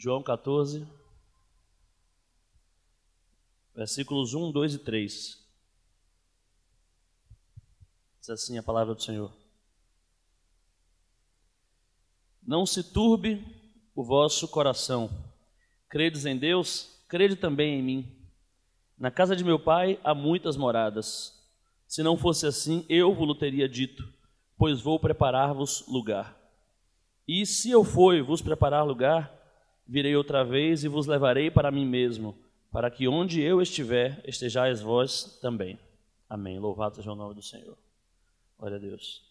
João 14, versículos 1, 2 e 3. Diz assim a palavra do Senhor. Não se turbe o vosso coração. Credes em Deus, crede também em mim. Na casa de meu pai há muitas moradas. Se não fosse assim, eu vos teria dito, pois vou preparar-vos lugar. E se eu for e vos preparar lugar, virei outra vez e vos levarei para mim mesmo, para que onde eu estiver, estejais vós também. Amém. Louvado seja o nome do Senhor. Glória a Deus.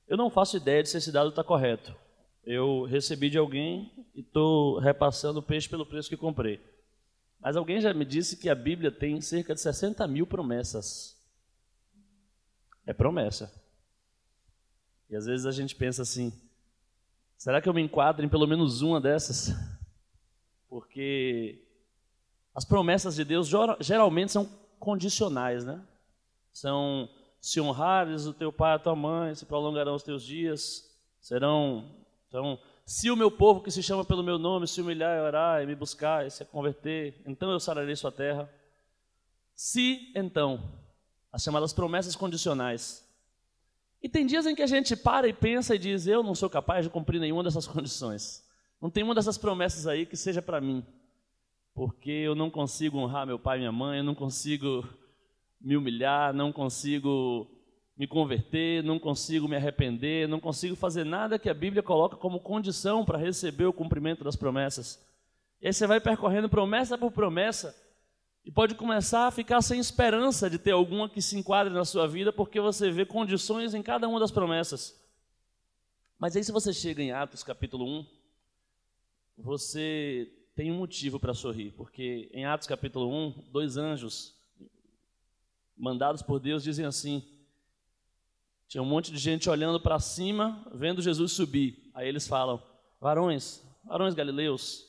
Eu não faço ideia de se esse dado está correto. Eu recebi de alguém e estou repassando o peixe pelo preço que comprei. Mas alguém já me disse que a Bíblia tem cerca de 60 mil promessas. É promessa. E às vezes a gente pensa assim, será que eu me enquadro em pelo menos uma dessas? Porque as promessas de Deus geralmente são condicionais, né? São, se honrares o teu pai e a tua mãe, se prolongarão os teus dias, então, se o meu povo que se chama pelo meu nome se humilhar e orar e me buscar e se converter, então eu sararei sua terra. Se, então, as chamadas promessas condicionais. E tem dias em que a gente para e pensa e diz, eu não sou capaz de cumprir nenhuma dessas condições. Não tem uma dessas promessas aí que seja para mim. Porque eu não consigo honrar meu pai e minha mãe, eu não consigo me humilhar, não consigo me converter, não consigo me arrepender, não consigo fazer nada que a Bíblia coloca como condição para receber o cumprimento das promessas. E aí você vai percorrendo promessa por promessa e pode começar a ficar sem esperança de ter alguma que se enquadre na sua vida porque você vê condições em cada uma das promessas. Mas aí se você chega em Atos capítulo 1, você tem um motivo para sorrir, porque em Atos capítulo 1, 2 anjos mandados por Deus dizem assim, tinha um monte de gente olhando para cima, vendo Jesus subir. Aí eles falam, varões galileus,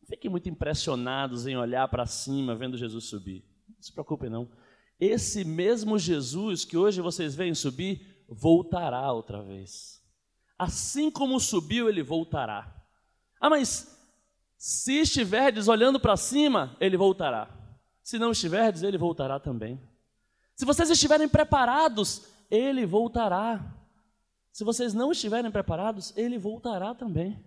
não fiquem muito impressionados em olhar para cima, vendo Jesus subir. Não se preocupem não. Esse mesmo Jesus que hoje vocês veem subir, voltará outra vez. Assim como subiu, ele voltará. Ah, mas se estiverdes olhando para cima, ele voltará. Se não estiverdes, ele voltará também. Se vocês estiverem preparados, ele voltará. Se vocês não estiverem preparados, ele voltará também.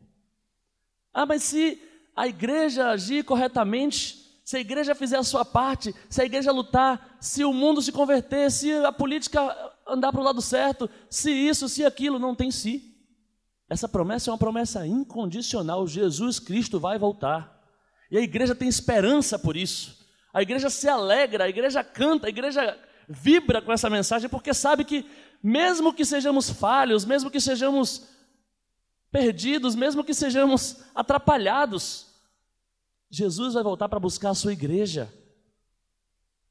Ah, mas se a igreja agir corretamente, se a igreja fizer a sua parte, se a igreja lutar, se o mundo se converter, se a política andar para o lado certo, se isso, se aquilo, não tem se. Essa promessa é uma promessa incondicional. Jesus Cristo vai voltar. E a igreja tem esperança por isso. A igreja se alegra, a igreja canta, a igreja vibra com essa mensagem, porque sabe que mesmo que sejamos falhos, mesmo que sejamos perdidos, mesmo que sejamos atrapalhados, Jesus vai voltar para buscar a sua igreja.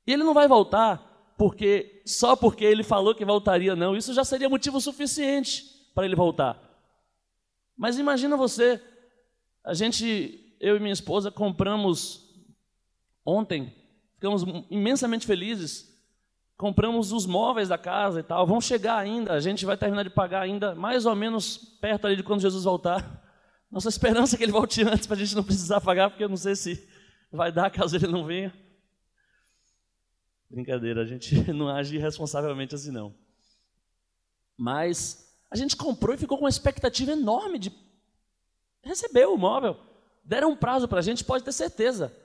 E ele não vai voltar só porque ele falou que voltaria, não. Isso já seria motivo suficiente para ele voltar. Mas imagina você, eu e minha esposa compramos ontem, ficamos imensamente felizes, compramos os móveis da casa e tal, vão chegar ainda, a gente vai terminar de pagar ainda mais ou menos perto ali de quando Jesus voltar. Nossa esperança é que ele volte antes para a gente não precisar pagar, porque eu não sei se vai dar caso ele não venha. Brincadeira, a gente não age irresponsavelmente assim não. Mas a gente comprou e ficou com uma expectativa enorme de receber o móvel. Deram um prazo para a gente, pode ter certeza,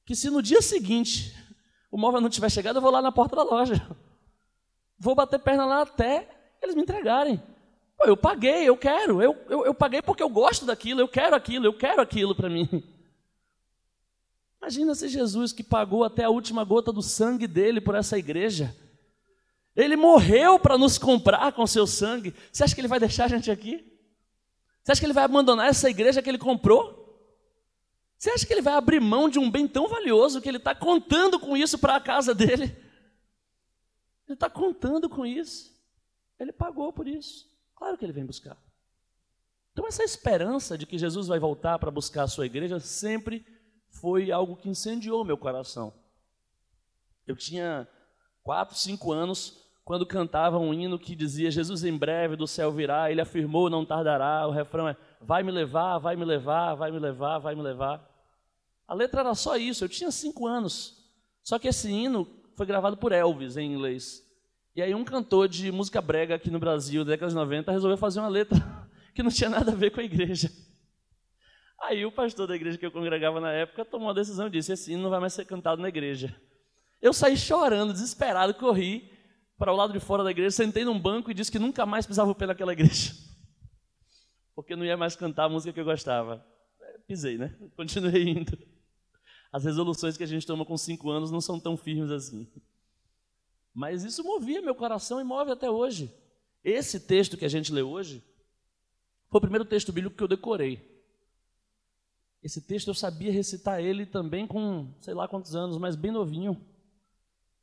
que se no dia seguinte o móvel não tiver chegado, eu vou lá na porta da loja. Vou bater perna lá até eles me entregarem. Pô, eu paguei, eu quero. Eu paguei porque eu gosto daquilo, eu quero aquilo para mim. Imagina se Jesus, que pagou até a última gota do sangue dele por essa igreja, ele morreu para nos comprar com seu sangue. Você acha que ele vai deixar a gente aqui? Você acha que ele vai abandonar essa igreja que ele comprou? Você acha que ele vai abrir mão de um bem tão valioso que ele está contando com isso para a casa dele? Ele está contando com isso. Ele pagou por isso. Claro que ele vem buscar. Então essa esperança de que Jesus vai voltar para buscar a sua igreja sempre foi algo que incendiou meu coração. Eu tinha 4, 5 anos quando cantava um hino que dizia Jesus em breve do céu virá, ele afirmou não tardará, o refrão é vai me levar, vai me levar, vai me levar, vai me levar. A letra era só isso, eu tinha 5 anos. Só que esse hino foi gravado por Elvis, em inglês. E aí um cantor de música brega aqui no Brasil, da década de 90, resolveu fazer uma letra que não tinha nada a ver com a igreja. Aí o pastor da igreja que eu congregava na época tomou uma decisão e disse, esse hino não vai mais ser cantado na igreja. Eu saí chorando, desesperado, corri para o lado de fora da igreja, sentei num banco e disse que nunca mais pisava o pé naquela igreja. Porque não ia mais cantar a música que eu gostava. Pisei, né? Continuei indo. As resoluções que a gente toma com 5 anos não são tão firmes assim. Mas isso movia meu coração e move até hoje. Esse texto que a gente lê hoje foi o primeiro texto bíblico que eu decorei. Esse texto eu sabia recitar ele também com, sei lá quantos anos, mas bem novinho.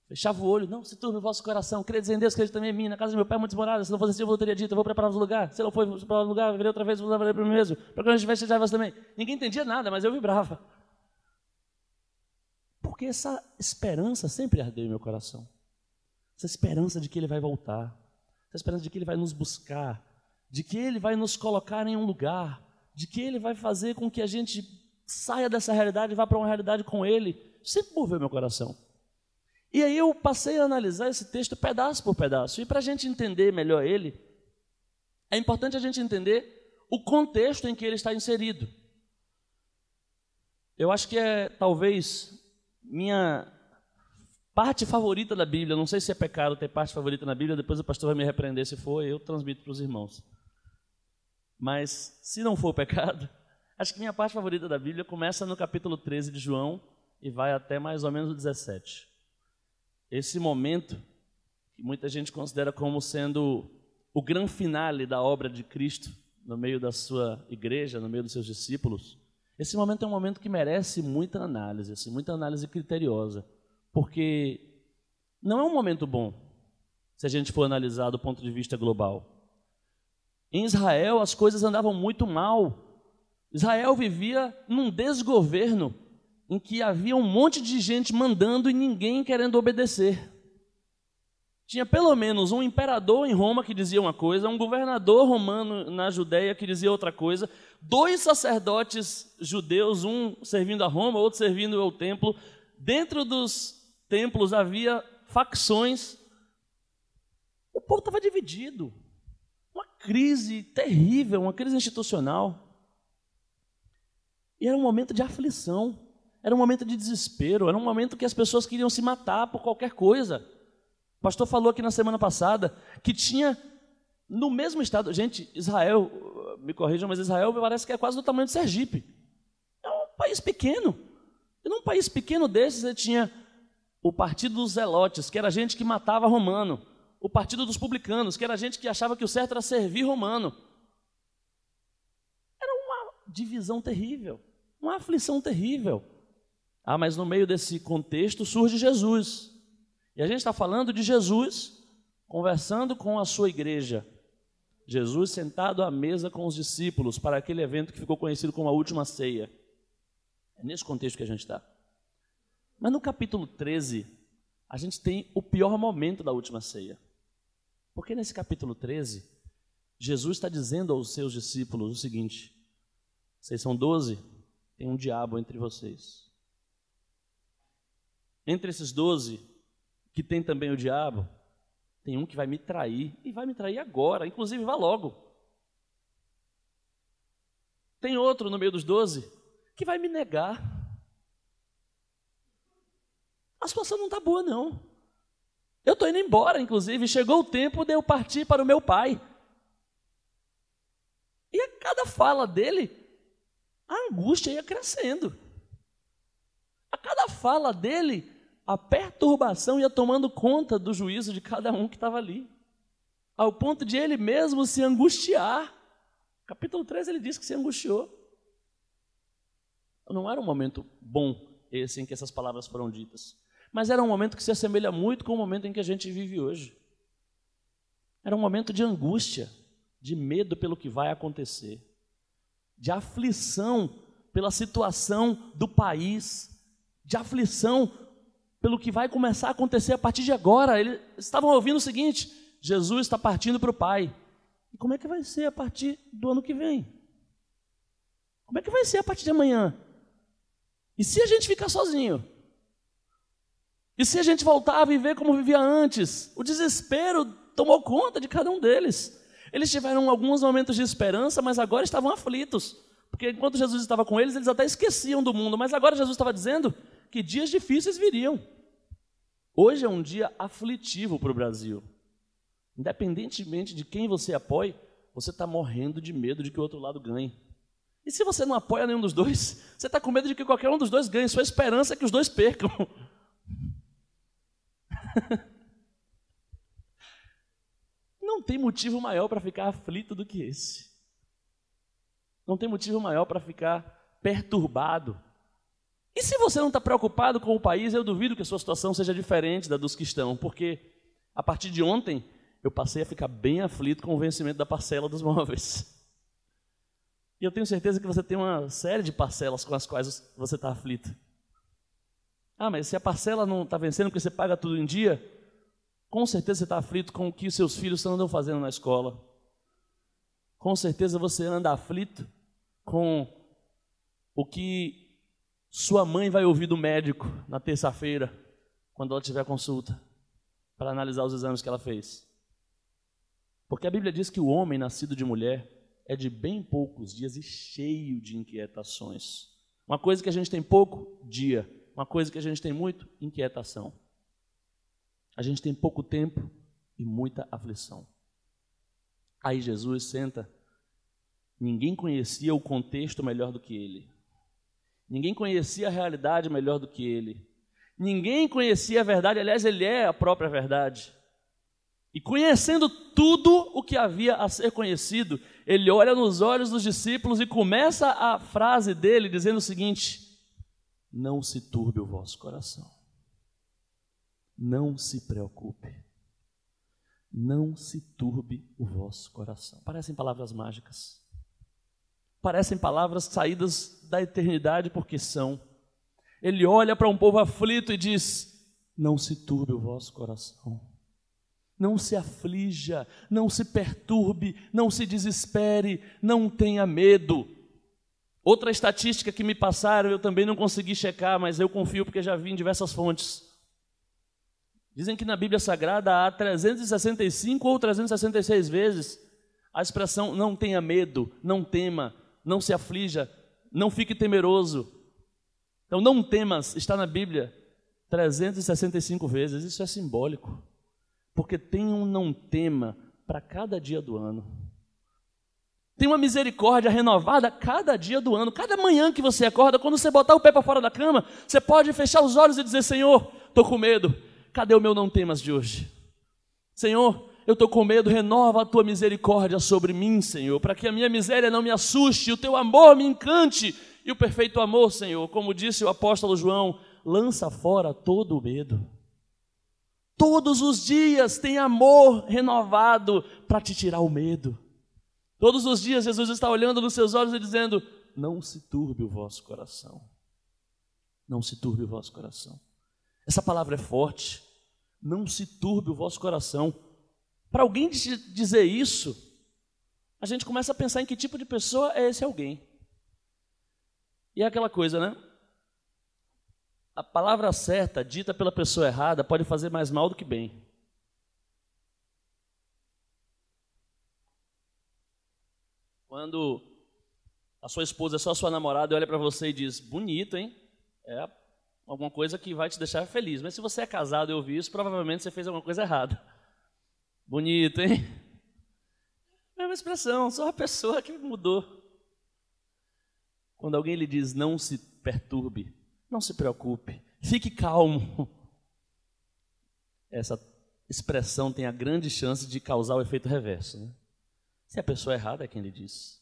Fechava o olho, não se turbe o vosso coração, credes em Deus, credes também em mim, na casa do meu pai muitas moradas, se não fosse assim eu vou teria dito, eu vou preparar um lugar, se não for preparar um lugar, eu virei outra vez, vou levar para mim mesmo, para quando a gente estiver chegar vós também. Ninguém entendia nada, mas eu vibrava. Porque essa esperança sempre ardeu em meu coração. Essa esperança de que Ele vai voltar, essa esperança de que Ele vai nos buscar, de que Ele vai nos colocar em um lugar, de que Ele vai fazer com que a gente saia dessa realidade e vá para uma realidade com Ele, sempre moveu meu coração. E aí eu passei a analisar esse texto pedaço por pedaço. E para a gente entender melhor ele, é importante a gente entender o contexto em que ele está inserido. Eu acho que é talvez minha parte favorita da Bíblia. Não sei se é pecado ter parte favorita na Bíblia, depois o pastor vai me repreender se for, eu transmito para os irmãos. Mas se não for pecado, acho que minha parte favorita da Bíblia começa no capítulo 13 de João e vai até mais ou menos o 17. Esse momento, que muita gente considera como sendo o grande finale da obra de Cristo, no meio da sua igreja, no meio dos seus discípulos, esse momento é um momento que merece muita análise, assim, muita análise criteriosa, porque não é um momento bom, se a gente for analisar do ponto de vista global. Em Israel, as coisas andavam muito mal. Israel vivia num desgoverno, em que havia um monte de gente mandando e ninguém querendo obedecer. Tinha pelo menos um imperador em Roma que dizia uma coisa, um governador romano na Judéia que dizia outra coisa, 2 sacerdotes judeus, um servindo a Roma, outro servindo ao templo. Dentro dos templos havia facções. O povo estava dividido. Uma crise terrível, uma crise institucional. E era um momento de aflição. Era um momento de desespero, era um momento que as pessoas queriam se matar por qualquer coisa. O pastor falou aqui na semana passada que tinha no mesmo estado, gente, Israel, me corrijam, mas Israel parece que é quase do tamanho de Sergipe. É um país pequeno. E num país pequeno desses, você tinha o partido dos zelotes, que era gente que matava romano. O partido dos publicanos, que era gente que achava que o certo era servir romano. Era uma divisão terrível, uma aflição terrível. Ah, mas no meio desse contexto surge Jesus. E a gente está falando de Jesus conversando com a sua igreja. Jesus sentado à mesa com os discípulos para aquele evento que ficou conhecido como a última ceia. É nesse contexto que a gente está. Mas no capítulo 13, a gente tem o pior momento da última ceia. Porque nesse capítulo 13, Jesus está dizendo aos seus discípulos o seguinte: vocês são 12, tem um diabo entre vocês. Entre esses 12, que tem também o diabo, tem um que vai me trair, e vai me trair agora, inclusive vá logo. Tem outro no meio dos 12 que vai me negar. A situação não está boa, não. Eu estou indo embora, inclusive, chegou o tempo de eu partir para o meu pai. E a cada fala dele, a angústia ia crescendo. A cada fala dele, a perturbação ia tomando conta do juízo de cada um que estava ali, ao ponto de ele mesmo se angustiar. Capítulo 13 ele diz que se angustiou. Não era um momento bom esse em que essas palavras foram ditas, mas era um momento que se assemelha muito com o momento em que a gente vive hoje. Era um momento de angústia, de medo pelo que vai acontecer, de aflição pela situação do país, de aflição pelo que vai começar a acontecer a partir de agora. Eles estavam ouvindo o seguinte: Jesus está partindo para o Pai. E como é que vai ser a partir do ano que vem? Como é que vai ser a partir de amanhã? E se a gente ficar sozinho? E se a gente voltar a viver como vivia antes? O desespero tomou conta de cada um deles. Eles tiveram alguns momentos de esperança, mas agora estavam aflitos. Porque enquanto Jesus estava com eles, eles até esqueciam do mundo. Mas agora Jesus estava dizendo que dias difíceis viriam. Hoje é um dia aflitivo para o Brasil. Independentemente de quem você apoie, você está morrendo de medo de que o outro lado ganhe. E se você não apoia nenhum dos dois, você está com medo de que qualquer um dos dois ganhe. Sua esperança é que os dois percam. Não tem motivo maior para ficar aflito do que esse. Não tem motivo maior para ficar perturbado. E se você não está preocupado com o país, eu duvido que a sua situação seja diferente da dos que estão, porque a partir de ontem eu passei a ficar bem aflito com o vencimento da parcela dos móveis. E eu tenho certeza que você tem uma série de parcelas com as quais você está aflito. Ah, mas se a parcela não está vencendo porque você paga tudo em dia, com certeza você está aflito com o que os seus filhos andam fazendo na escola. Com certeza você anda aflito com o que sua mãe vai ouvir do médico na terça-feira, quando ela tiver consulta, para analisar os exames que ela fez. Porque a Bíblia diz que o homem nascido de mulher é de bem poucos dias e cheio de inquietações. Uma coisa que a gente tem pouco, dia. Uma coisa que a gente tem muito, inquietação. A gente tem pouco tempo e muita aflição. Aí Jesus senta. Ninguém conhecia o contexto melhor do que ele. Ninguém conhecia a realidade melhor do que ele. Ninguém conhecia a verdade, aliás, ele é a própria verdade. E conhecendo tudo o que havia a ser conhecido, ele olha nos olhos dos discípulos e começa a frase dele dizendo o seguinte: não se turbe o vosso coração. Não se preocupe. Não se turbe o vosso coração. Parecem palavras mágicas. Parecem palavras saídas da eternidade porque são. Ele olha para um povo aflito e diz: não se turbe o vosso coração. Não se aflija, não se perturbe, não se desespere, não tenha medo. Outra estatística que me passaram, eu também não consegui checar, mas eu confio porque já vi em diversas fontes. Dizem que na Bíblia Sagrada há 365 ou 366 vezes a expressão não tenha medo, não tema, não se aflija, não fique temeroso. Então não temas, está na Bíblia 365 vezes, isso é simbólico. Porque tem um não tema para cada dia do ano. Tem uma misericórdia renovada cada dia do ano. Cada manhã que você acorda, quando você botar o pé para fora da cama, você pode fechar os olhos e dizer: Senhor, estou com medo. Cadê o meu não temas de hoje? Senhor, eu estou com medo, renova a tua misericórdia sobre mim, Senhor, para que a minha miséria não me assuste, o teu amor me encante. E o perfeito amor, Senhor, como disse o apóstolo João, lança fora todo o medo. Todos os dias tem amor renovado para te tirar o medo. Todos os dias Jesus está olhando nos seus olhos e dizendo: não se turbe o vosso coração. Não se turbe o vosso coração. Essa palavra é forte. Não se turbe o vosso coração. Para alguém dizer isso, a gente começa a pensar em que tipo de pessoa é esse alguém. E é aquela coisa, né? A palavra certa, dita pela pessoa errada, pode fazer mais mal do que bem. Quando a sua esposa é só sua namorada e olha para você e diz: bonito, hein? É alguma coisa que vai te deixar feliz. Mas se você é casado e ouvir isso, provavelmente você fez alguma coisa errada. Bonito, hein? Mesma expressão, só uma pessoa que mudou. Quando alguém lhe diz: não se perturbe, não se preocupe, fique calmo, essa expressão tem a grande chance de causar o efeito reverso, né? Se a pessoa errada é quem lhe diz.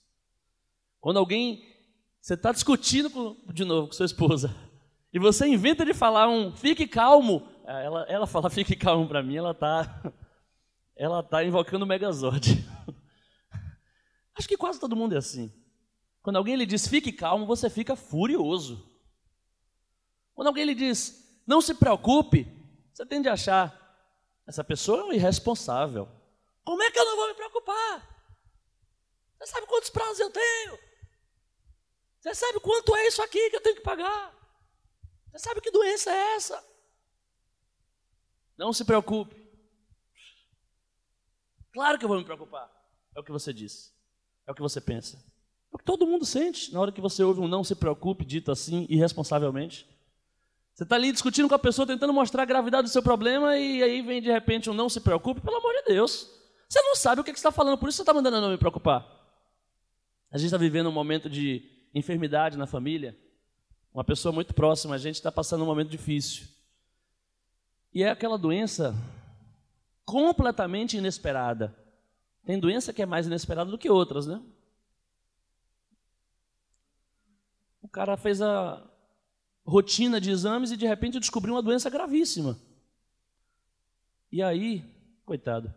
Quando você está discutindo de novo com sua esposa, e você inventa de falar fique calmo, ela fala fique calmo para mim, ela está invocando o Megazord. Acho que quase todo mundo é assim. Quando alguém lhe diz fique calmo, você fica furioso. Quando alguém lhe diz não se preocupe, você tende a achar essa pessoa é um irresponsável. Como é que eu não vou me preocupar? Você sabe quantos prazos eu tenho? Você sabe quanto é isso aqui que eu tenho que pagar? Você sabe que doença é essa? Não se preocupe. Claro que eu vou me preocupar. É o que você disse. É o que você pensa. É o que todo mundo sente na hora que você ouve um não se preocupe dito assim, irresponsavelmente. Você está ali discutindo com a pessoa, tentando mostrar a gravidade do seu problema, e aí vem de repente um não se preocupe, pelo amor de Deus. Você não sabe o que você está falando, por isso você está mandando eu não me preocupar. A gente está vivendo um momento de enfermidade na família. Uma pessoa muito próxima, a gente está passando um momento difícil. E é aquela doença completamente inesperada. Tem doença que é mais inesperada do que outras, né? O cara fez a rotina de exames e de repente descobriu uma doença gravíssima. E aí, coitado,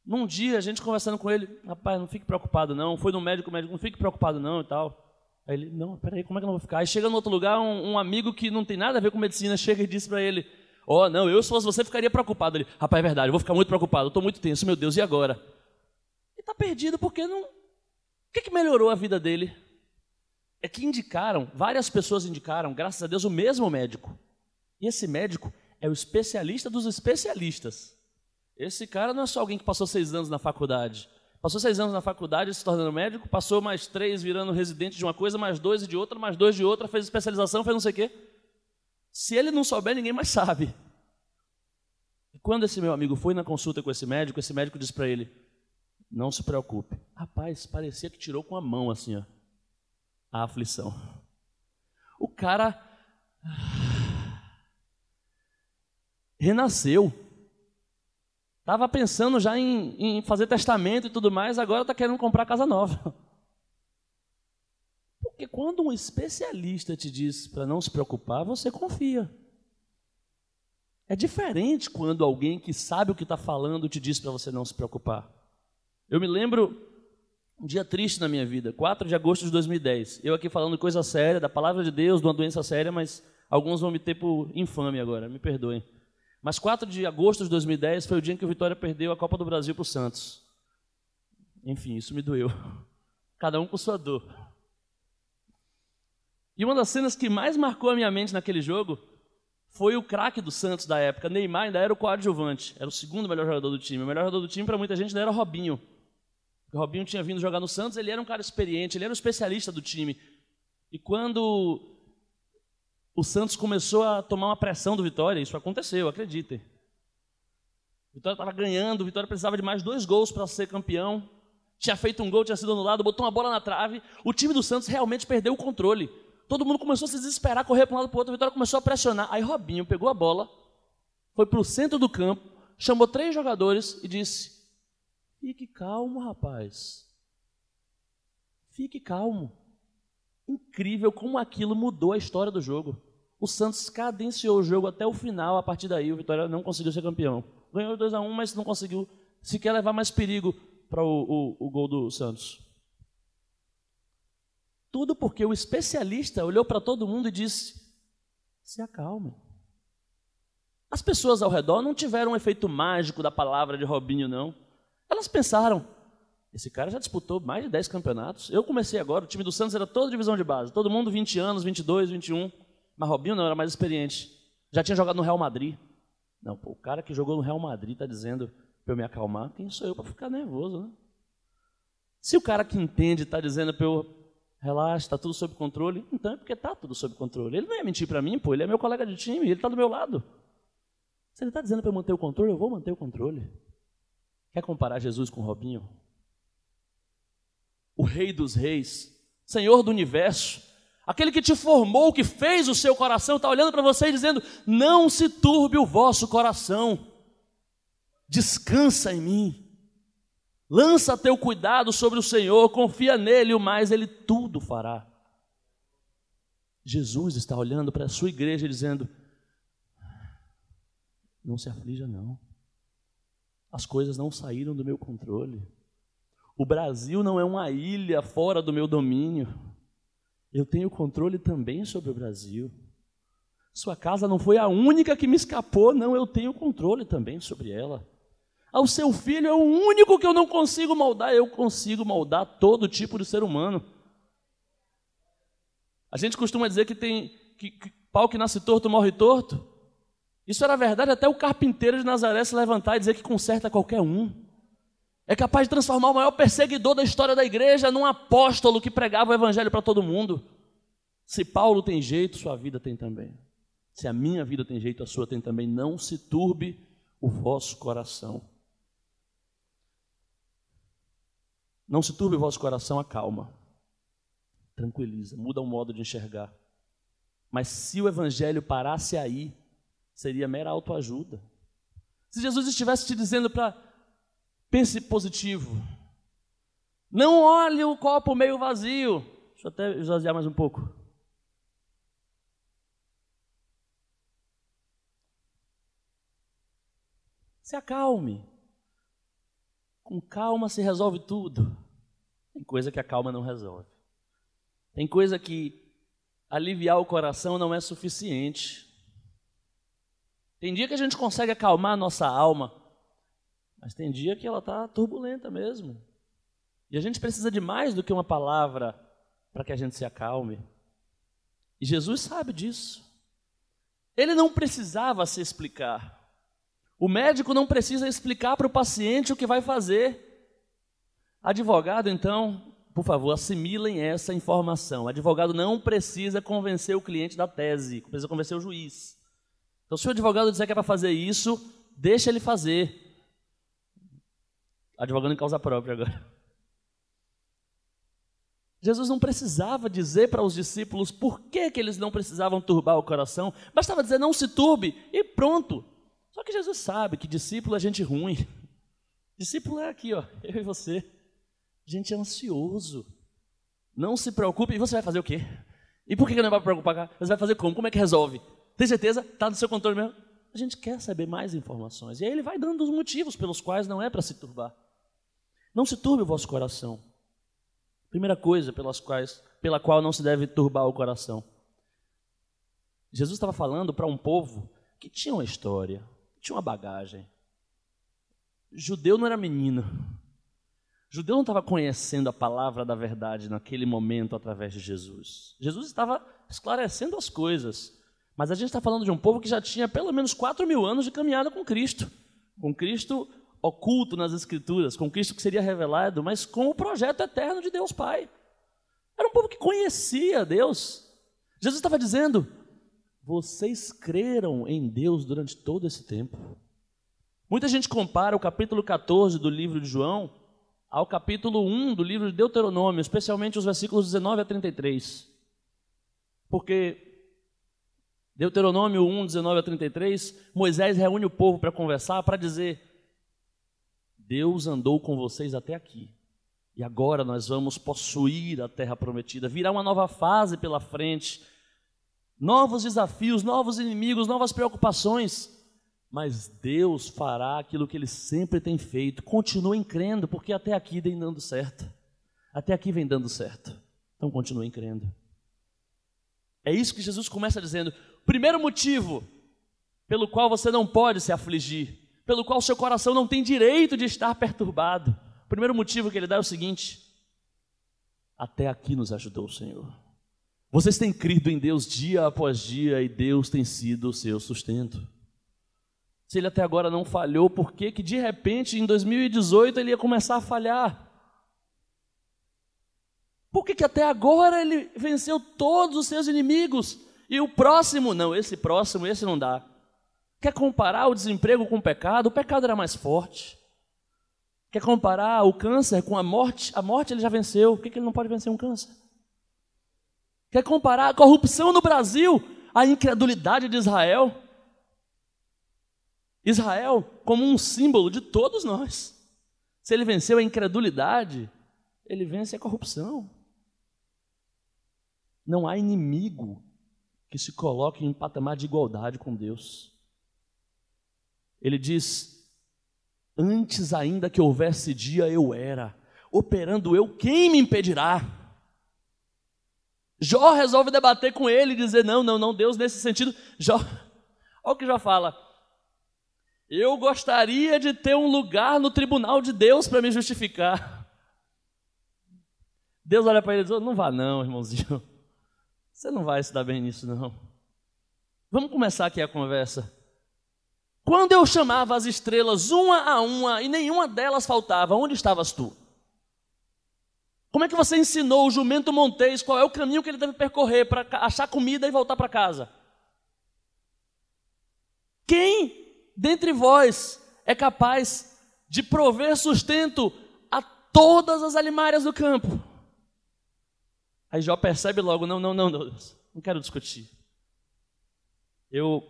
num dia a gente conversando com ele, rapaz, não fique preocupado não, foi no médico, o médico, não fique preocupado não e tal. Aí ele, não, peraí, como é que eu não vou ficar? Aí chega no outro lugar, um amigo que não tem nada a ver com medicina, chega e diz para ele, não, eu se fosse você ficaria preocupado. Ele, rapaz, é verdade, eu vou ficar muito preocupado, eu estou muito tenso, meu Deus, e agora? Ele está perdido porque não... O que melhorou a vida dele? É que indicaram, várias pessoas indicaram, graças a Deus, o mesmo médico. E esse médico é o especialista dos especialistas. Esse cara não é só alguém que passou 6 anos na faculdade. Passou 6 anos na faculdade se tornando médico, passou mais 3 virando residente de uma coisa, mais 2 de outra, mais 2 de outra, fez especialização, fez não sei o quê. Se ele não souber, ninguém mais sabe. E quando esse meu amigo foi na consulta com esse médico disse para ele, não se preocupe. Rapaz, parecia que tirou com a mão assim, ó, a aflição. O cara renasceu. Estava pensando já em fazer testamento e tudo mais, agora está querendo comprar casa nova. Porque quando um especialista te diz para não se preocupar, você confia. É diferente quando alguém que sabe o que está falando te diz para você não se preocupar. Eu me lembro um dia triste na minha vida, 4 de agosto de 2010. Eu aqui falando coisa séria, da palavra de Deus, de uma doença séria, mas alguns vão me ter por infame agora, me perdoem. Mas 4 de agosto de 2010 foi o dia em que o Vitória perdeu a Copa do Brasil para o Santos. Enfim, isso me doeu. Cada um com sua dor. E uma das cenas que mais marcou a minha mente naquele jogo foi o craque do Santos da época. Neymar ainda era o coadjuvante, era o segundo melhor jogador do time. O melhor jogador do time para muita gente ainda era Robinho. O Robinho tinha vindo jogar no Santos, ele era um cara experiente, ele era um especialista do time. E quando o Santos começou a tomar uma pressão do Vitória, isso aconteceu, acreditem. O Vitória estava ganhando, o Vitória precisava de mais 2 gols para ser campeão. Tinha feito um gol, tinha sido anulado, botou uma bola na trave. O time do Santos realmente perdeu o controle. Todo mundo começou a se desesperar, correr para um lado para o outro, a Vitória começou a pressionar. Aí Robinho pegou a bola, foi para o centro do campo, chamou 3 jogadores e disse, fique calmo, rapaz. Fique calmo. Incrível como aquilo mudou a história do jogo. O Santos cadenciou o jogo até o final, a partir daí o Vitória não conseguiu ser campeão. Ganhou 2-1, mas não conseguiu sequer levar mais perigo para o gol do Santos. Tudo porque o especialista olhou para todo mundo e disse, se acalme. As pessoas ao redor não tiveram um efeito mágico da palavra de Robinho, não. Elas pensaram, esse cara já disputou mais de 10 campeonatos. Eu comecei agora, o time do Santos era toda divisão de base. Todo mundo 20 anos, 22, 21. Mas Robinho não, era mais experiente. Já tinha jogado no Real Madrid. Não, pô, o cara que jogou no Real Madrid está dizendo para eu me acalmar. Quem sou eu para ficar nervoso, né? Se o cara que entende está dizendo para eu relaxa, está tudo sob controle, então é porque está tudo sob controle. Ele não ia mentir para mim, pô, ele é meu colega de time, ele está do meu lado. Se ele está dizendo para eu manter o controle, eu vou manter o controle. Quer comparar Jesus com Robinho? O Rei dos Reis, Senhor do Universo, aquele que te formou, que fez o seu coração, está olhando para você e dizendo, não se turbe o vosso coração, descansa em mim. Lança teu cuidado sobre o Senhor, confia nele, o mais ele tudo fará. Jesus está olhando para a sua igreja e dizendo, não se aflija não, as coisas não saíram do meu controle, o Brasil não é uma ilha fora do meu domínio, eu tenho controle também sobre o Brasil, sua casa não foi a única que me escapou, não, eu tenho controle também sobre ela. Ao seu filho é o único que eu não consigo moldar, eu consigo moldar todo tipo de ser humano. A gente costuma dizer que pau que nasce torto morre torto. Isso era verdade até o carpinteiro de Nazaré se levantar e dizer que conserta qualquer um. É capaz de transformar o maior perseguidor da história da igreja num apóstolo que pregava o evangelho para todo mundo. Se Paulo tem jeito, sua vida tem também. Se a minha vida tem jeito, a sua tem também. Não se turbe o vosso coração. Não se turbe o vosso coração, acalma. Tranquiliza, muda o modo de enxergar. Mas se o evangelho parasse aí, seria mera autoajuda. Se Jesus estivesse te dizendo para pense positivo, não olhe o copo meio vazio. Deixa eu até esvaziar mais um pouco. Se acalme. Com calma se resolve tudo. Tem coisa que a calma não resolve. Tem coisa que aliviar o coração não é suficiente. Tem dia que a gente consegue acalmar a nossa alma, mas tem dia que ela está turbulenta mesmo. E a gente precisa de mais do que uma palavra para que a gente se acalme. E Jesus sabe disso. Ele não precisava se explicar. O médico não precisa explicar para o paciente o que vai fazer. Advogado, então, por favor, assimilem essa informação. O advogado não precisa convencer o cliente da tese, precisa convencer o juiz. Então, se o advogado disser que é para fazer isso, deixa ele fazer. Advogando em causa própria agora. Jesus não precisava dizer para os discípulos por que eles não precisavam turbar o coração. Bastava dizer, não se turbe, e pronto. Só que Jesus sabe que discípulo é gente ruim. Discípulo é aqui, ó, eu e você. Gente ansioso. Não se preocupe. E você vai fazer o quê? E por que não vai preocupar? Você vai fazer como? Como é que resolve? Tem certeza? Está no seu controle mesmo? A gente quer saber mais informações. E aí ele vai dando os motivos pelos quais não é para se turbar. Não se turbe o vosso coração. Primeira coisa pela qual não se deve turbar o coração. Jesus estava falando para um povo que tinha uma história, tinha uma bagagem. Judeu não era menino. Judeu não estava conhecendo a palavra da verdade naquele momento através de Jesus. Jesus estava esclarecendo as coisas. Mas a gente está falando de um povo que já tinha pelo menos 4.000 anos de caminhada com Cristo. Com Cristo oculto nas Escrituras, com Cristo que seria revelado, mas com o projeto eterno de Deus Pai. Era um povo que conhecia Deus. Jesus estava dizendo, vocês creram em Deus durante todo esse tempo. Muita gente compara o capítulo 14 do livro de João ao capítulo 1 do livro de Deuteronômio, especialmente os versículos 19 a 33. Porque Deuteronômio 1, 19 a 33, Moisés reúne o povo para conversar, para dizer, Deus andou com vocês até aqui, e agora nós vamos possuir a terra prometida, virá uma nova fase pela frente, novos desafios, novos inimigos, novas preocupações, mas Deus fará aquilo que Ele sempre tem feito. Continuem crendo, porque até aqui vem dando certo. Até aqui vem dando certo. Então continuem crendo. É isso que Jesus começa dizendo. Primeiro motivo pelo qual você não pode se afligir, pelo qual seu coração não tem direito de estar perturbado. O primeiro motivo que Ele dá é o seguinte: até aqui nos ajudou o Senhor. Vocês têm crido em Deus dia após dia e Deus tem sido o seu sustento. Se Ele até agora não falhou, por que de repente em 2018 Ele ia começar a falhar? Por que até agora Ele venceu todos os seus inimigos e o próximo, não, esse não dá. Quer comparar o desemprego com o pecado era mais forte. Quer comparar o câncer com a morte Ele já venceu, por que Ele não pode vencer um câncer? Quer comparar a corrupção no Brasil à incredulidade de Israel? Israel como um símbolo de todos nós. Se ele venceu a incredulidade, ele vence a corrupção. Não há inimigo que se coloque em patamar de igualdade com Deus. Ele diz, antes ainda que houvesse dia eu era, operando eu, quem me impedirá? Jó resolve debater com ele e dizer, não, Deus nesse sentido, Jó, olha o que Jó fala, eu gostaria de ter um lugar no tribunal de Deus para me justificar. Deus olha para ele e diz, não vá não, irmãozinho, Você não vai se dar bem nisso, não. Vamos começar aqui a conversa. Quando eu chamava as estrelas uma a uma e nenhuma delas faltava, onde estavas tu? Como é que você ensinou o jumento montês qual é o caminho que ele deve percorrer para achar comida e voltar para casa? Quem dentre vós é capaz de prover sustento a todas as alimárias do campo? Aí Jó percebe logo, não, Deus, não quero discutir. Eu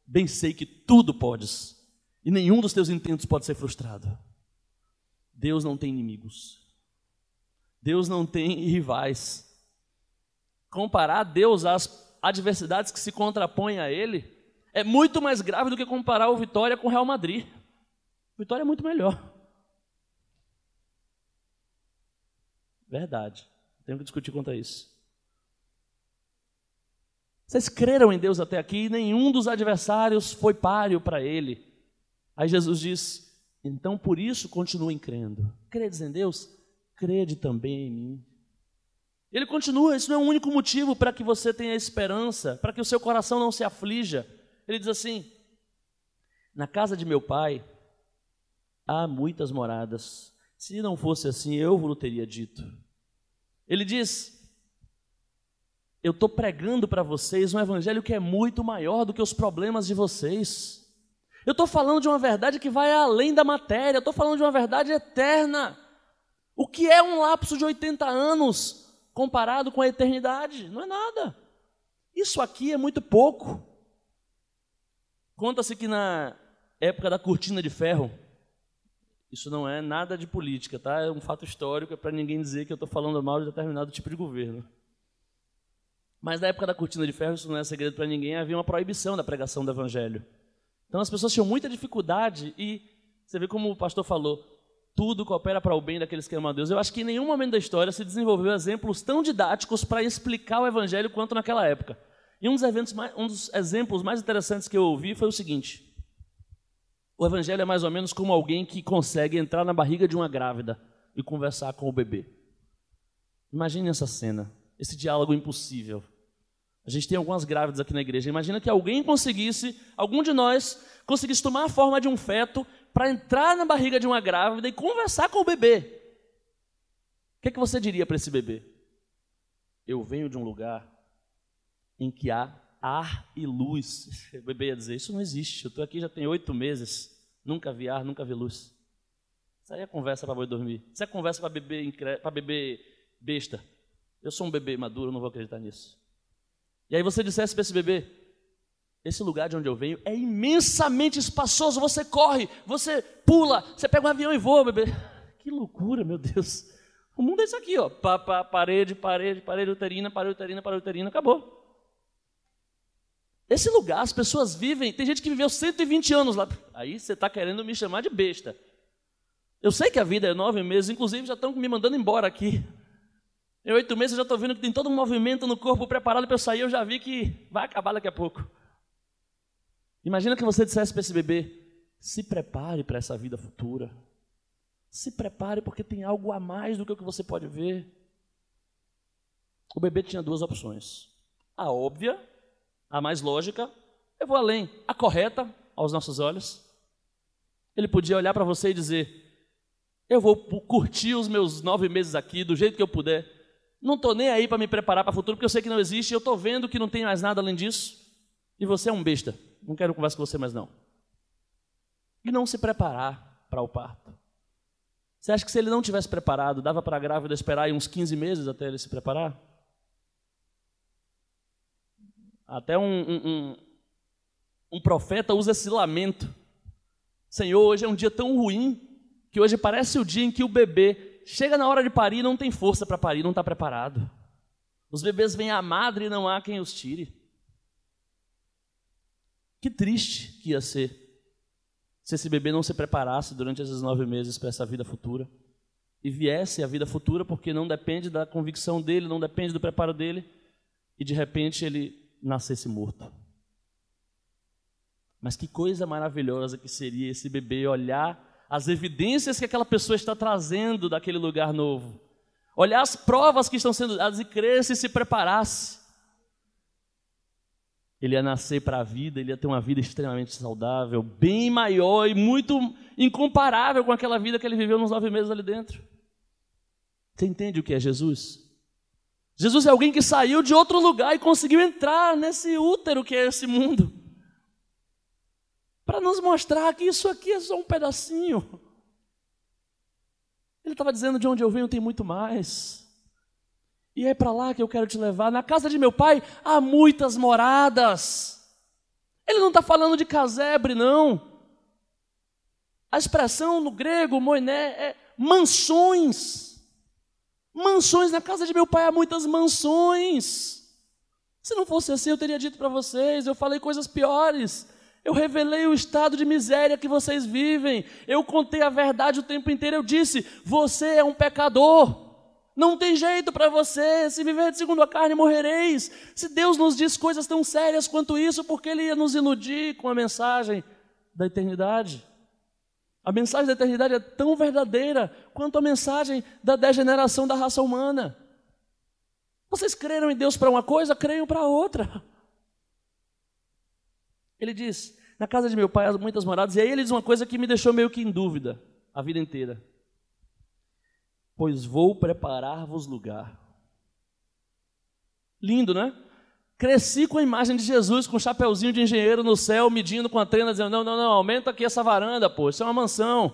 bem sei que tudo podes, e nenhum dos teus intentos pode ser frustrado. Deus não tem inimigos. Deus não tem rivais. Comparar Deus às adversidades que se contrapõem a Ele é muito mais grave do que comparar o Vitória com o Real Madrid. O Vitória é muito melhor. Verdade. Tenho que discutir quanto a isso. Vocês creram em Deus até aqui e nenhum dos adversários foi páreo para Ele. Aí Jesus diz, então por isso continuem crendo. Credes em Deus? Crede também em mim. Ele continua, isso não é o único motivo para que você tenha esperança, para que o seu coração não se aflija. Ele diz assim, na casa de meu pai há muitas moradas. Se não fosse assim, eu vos teria dito. Ele diz, eu estou pregando para vocês um evangelho que é muito maior do que os problemas de vocês. Eu estou falando de uma verdade que vai além da matéria, eu estou falando de uma verdade eterna. O que é um lapso de 80 anos comparado com a eternidade? Não é nada. Isso aqui é muito pouco. Conta-se que na época da cortina de ferro, isso não é nada de política, tá? É um fato histórico, é para ninguém dizer que eu estou falando mal de determinado tipo de governo. Mas na época da cortina de ferro, isso não é segredo para ninguém, havia uma proibição da pregação do evangelho. Então as pessoas tinham muita dificuldade e você vê como o pastor falou, tudo coopera para o bem daqueles que amam a Deus. Eu acho que em nenhum momento da história se desenvolveu exemplos tão didáticos para explicar o evangelho quanto naquela época. E um dos exemplos mais interessantes que eu ouvi foi o seguinte, o evangelho é mais ou menos como alguém que consegue entrar na barriga de uma grávida e conversar com o bebê. Imagine essa cena, esse diálogo impossível. A gente tem algumas grávidas aqui na igreja. Imagina que alguém conseguisse, algum de nós, conseguisse tomar a forma de um feto para entrar na barriga de uma grávida e conversar com o bebê. O que é que você diria para esse bebê? Eu venho de um lugar em que há ar e luz. O bebê ia dizer, isso não existe. Eu estou aqui já tem 8 meses, nunca vi ar, nunca vi luz. Isso aí é conversa para boi dormir. Isso é conversa para bebê besta. Eu sou um bebê maduro, não vou acreditar nisso. E aí você dissesse para esse bebê, esse lugar de onde eu venho é imensamente espaçoso, você corre, você pula, você pega um avião e voa, bebê. Que loucura, meu Deus. O mundo é isso aqui, ó. Parede, uterina, acabou. Esse lugar, as pessoas vivem, tem gente que viveu 120 anos lá. Aí você está querendo me chamar de besta. Eu sei que a vida é 9 meses, inclusive já estão me mandando embora aqui. Em 8 meses eu já estou vendo que tem todo um movimento no corpo preparado para eu sair, eu já vi que vai acabar daqui a pouco. Imagina que você dissesse para esse bebê, se prepare para essa vida futura. Se prepare porque tem algo a mais do que o que você pode ver. O bebê tinha 2 opções. A óbvia, a mais lógica, eu vou além. A correta, aos nossos olhos. Ele podia olhar para você e dizer, eu vou curtir os meus 9 meses aqui do jeito que eu puder. Não estou nem aí para me preparar para o futuro, porque eu sei que não existe, eu estou vendo que não tem mais nada além disso, e você é um besta, não quero conversar com você mais não. E não se preparar para o parto. Você acha que se ele não tivesse preparado, dava para a grávida esperar aí uns 15 meses até ele se preparar? Até um profeta usa esse lamento. Senhor, hoje é um dia tão ruim, que hoje parece o dia em que o bebê chega na hora de parir e não tem força para parir, não está preparado. Os bebês vêm à madre e não há quem os tire. Que triste que ia ser se esse bebê não se preparasse durante esses 9 meses para essa vida futura. E viesse a vida futura porque não depende da convicção dele, não depende do preparo dele, e de repente ele nascesse morto. Mas que coisa maravilhosa que seria esse bebê olhar as evidências que aquela pessoa está trazendo daquele lugar novo. Olhar as provas que estão sendo dadas e crer se preparasse. Ele ia nascer para a vida, ele ia ter uma vida extremamente saudável, bem maior e muito incomparável com aquela vida que ele viveu nos 9 meses ali dentro. Você entende o que é Jesus? Jesus é alguém que saiu de outro lugar e conseguiu entrar nesse útero que é esse mundo, para nos mostrar que isso aqui é só um pedacinho. Ele estava dizendo: de onde eu venho tem muito mais. E é para lá que eu quero te levar. Na casa de meu pai há muitas moradas. Ele não está falando de casebre, não. A expressão no grego, moiné, é mansões. Mansões, na casa de meu pai há muitas mansões. Se não fosse assim, eu teria dito para vocês, eu falei coisas piores. Eu revelei o estado de miséria que vocês vivem. Eu contei a verdade o tempo inteiro. Eu disse: você é um pecador. Não tem jeito para você. Se viver segundo a carne, morrereis. Se Deus nos diz coisas tão sérias quanto isso, por que Ele ia nos iludir com a mensagem da eternidade? A mensagem da eternidade é tão verdadeira quanto a mensagem da degeneração da raça humana. Vocês creram em Deus para uma coisa, creiam para outra. Ele diz: na casa de meu pai há muitas moradas. E aí ele diz uma coisa que me deixou meio que em dúvida a vida inteira. Pois vou preparar-vos lugar. Lindo, né? Cresci com a imagem de Jesus, com um chapeuzinho de engenheiro no céu, medindo com a trena, dizendo: não, aumenta aqui essa varanda, pô, isso é uma mansão.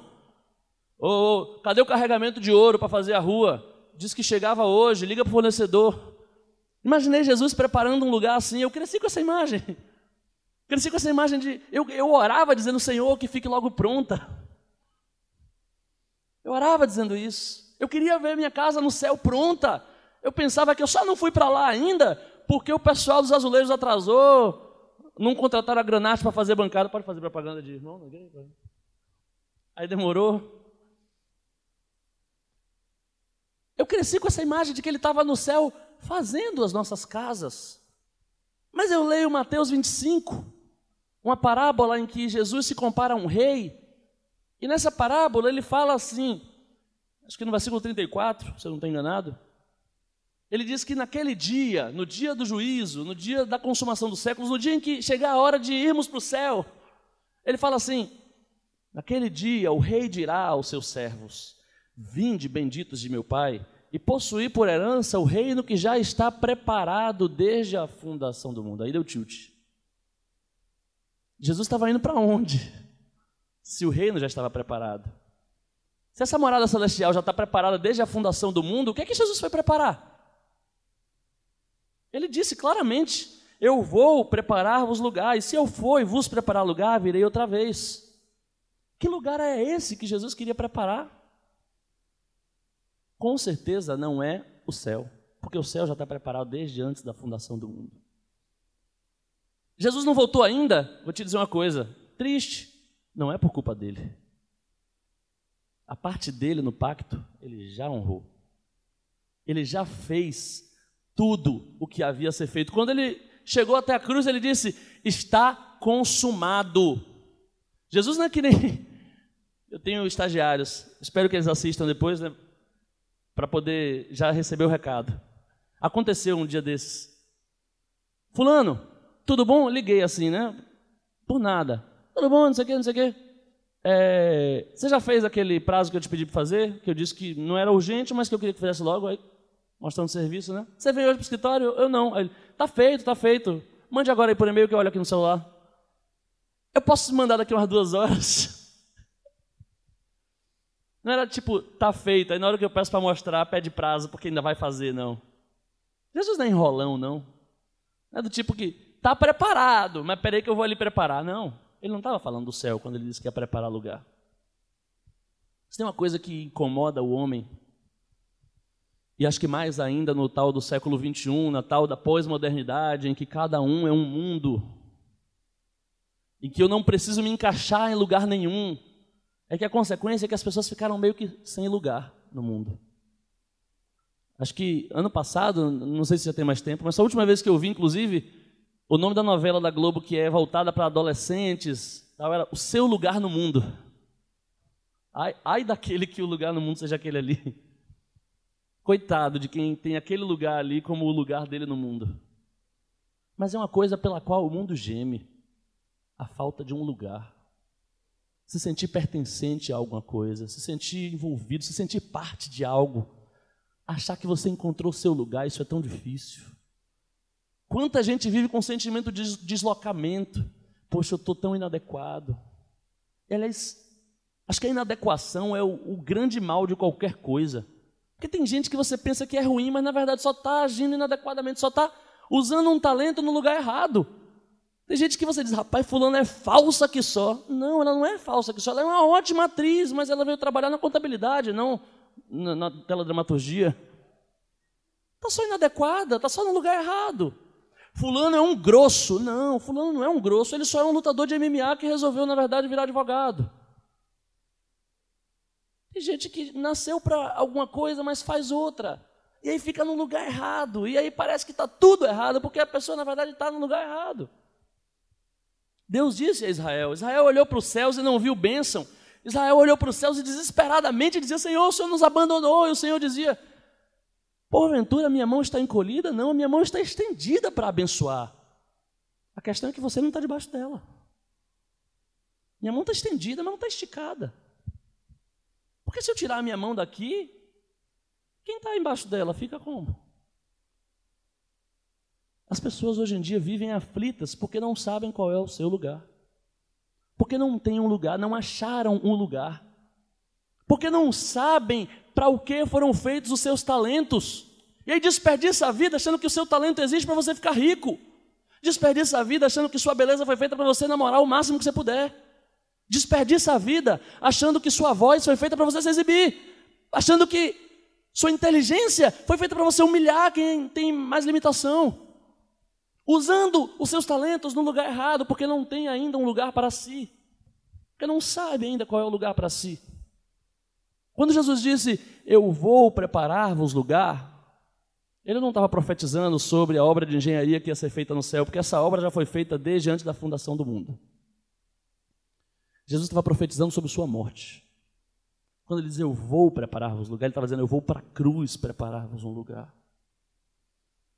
Cadê o carregamento de ouro para fazer a rua? Diz que chegava hoje, liga para o fornecedor. Imaginei Jesus preparando um lugar assim. Eu cresci com essa imagem. Cresci com essa imagem de... Eu orava dizendo: Senhor, que fique logo pronta. Eu orava dizendo isso. Eu queria ver minha casa no céu pronta. Eu pensava que eu só não fui para lá ainda porque o pessoal dos azulejos atrasou, não contrataram a Granate para fazer bancada. Pode fazer propaganda de irmão? Aí demorou. Eu cresci com essa imagem de que Ele estava no céu fazendo as nossas casas. Mas eu leio Mateus 25, uma parábola em que Jesus se compara a um rei. E nessa parábola ele fala assim, acho que no versículo 34, se eu não estou enganado, ele diz que naquele dia, no dia do juízo, no dia da consumação dos séculos, no dia em que chegar a hora de irmos para o céu, ele fala assim: naquele dia o rei dirá aos seus servos: vinde, benditos de meu pai, e possuí por herança o reino que já está preparado desde a fundação do mundo. Aí deu tilt. Jesus estava indo para onde? Se o reino já estava preparado. Se essa morada celestial já está preparada desde a fundação do mundo, o que é que Jesus foi preparar? Ele disse claramente: eu vou preparar-vos lugar, e se eu for e vos preparar lugar, virei outra vez. Que lugar é esse que Jesus queria preparar? Com certeza não é o céu, porque o céu já está preparado desde antes da fundação do mundo. Jesus não voltou ainda? Vou te dizer uma coisa, triste, não é por culpa dele. A parte dele no pacto, ele já honrou. Ele já fez tudo o que havia a ser feito. Quando ele chegou até a cruz, ele disse: está consumado. Jesus não é que nem... Eu tenho estagiários, espero que eles assistam depois, né, para poder já receber o recado. Aconteceu um dia desses: fulano, tudo bom? Liguei assim, né? Por nada. Tudo bom, não sei o quê, não sei o quê. Você já fez aquele prazo que eu te pedi para fazer? Que eu disse que não era urgente, mas que eu queria que fizesse logo. Aí, mostrando serviço, né? Você veio hoje para o escritório? Eu não. Aí ele: tá feito. Mande agora aí por e-mail que eu olho aqui no celular. Eu posso mandar daqui umas 2 horas? Não era tipo, tá feito, aí na hora que eu peço para mostrar, pede prazo, porque ainda vai fazer, não. Jesus não é enrolão, não. Não é do tipo que, tá preparado, mas peraí que eu vou ali preparar. Não, ele não estava falando do céu quando ele disse que ia preparar lugar. Se tem uma coisa que incomoda o homem, e acho que mais ainda no tal do século XXI, na tal da pós-modernidade, em que cada um é um mundo, em que eu não preciso me encaixar em lugar nenhum, é que a consequência é que as pessoas ficaram meio que sem lugar no mundo. Acho que ano passado, não sei se já tem mais tempo, mas a última vez que eu vi, inclusive, o nome da novela da Globo que é voltada para adolescentes, tal, era O Seu Lugar no Mundo. Ai daquele que o lugar no mundo seja aquele ali. Coitado de quem tem aquele lugar ali como o lugar dele no mundo. Mas é uma coisa pela qual o mundo geme, a falta de um lugar. Se sentir pertencente a alguma coisa, se sentir envolvido, se sentir parte de algo, achar que você encontrou seu lugar, isso é tão difícil. Quanta gente vive com sentimento de deslocamento. Poxa, eu estou tão inadequado. Aliás, acho que a inadequação é o grande mal de qualquer coisa. Porque tem gente que você pensa que é ruim, mas na verdade só está agindo inadequadamente, só está usando um talento no lugar errado. Tem gente que você diz, rapaz, fulano é falsa que só. Não, ela não é falsa que só, ela é uma ótima atriz, mas ela veio trabalhar na contabilidade, não na teledramaturgia. Está só inadequada, está só no lugar errado. Fulano é um grosso. Não, fulano não é um grosso, ele só é um lutador de MMA que resolveu, na verdade, virar advogado. Tem gente que nasceu para alguma coisa, mas faz outra. E aí fica no lugar errado. E aí parece que está tudo errado, porque a pessoa, na verdade, está no lugar errado. Deus disse a Israel. Israel olhou para os céus e não viu bênção. Israel olhou para os céus e desesperadamente dizia, Senhor, o Senhor nos abandonou. E o Senhor dizia, porventura minha mão está encolhida? Não, a minha mão está estendida para abençoar. A questão é que você não está debaixo dela. Minha mão está estendida, mas não está esticada. Porque se eu tirar a minha mão daqui, quem está embaixo dela fica como? As pessoas hoje em dia vivem aflitas porque não sabem qual é o seu lugar. Porque não têm um lugar, não acharam um lugar. Porque não sabem para o que foram feitos os seus talentos. E aí desperdiça a vida achando que o seu talento existe para você ficar rico. Desperdiça a vida achando que sua beleza foi feita para você namorar o máximo que você puder. Desperdiça a vida achando que sua voz foi feita para você se exibir. Achando que sua inteligência foi feita para você humilhar quem tem mais limitação. Usando os seus talentos no lugar errado, porque não tem ainda um lugar para si. Porque não sabe ainda qual é o lugar para si. Quando Jesus disse, eu vou preparar-vos lugar, ele não estava profetizando sobre a obra de engenharia que ia ser feita no céu, porque essa obra já foi feita desde antes da fundação do mundo. Jesus estava profetizando sobre sua morte. Quando ele diz, eu vou preparar-vos lugar, ele estava dizendo, eu vou para a cruz preparar-vos um lugar.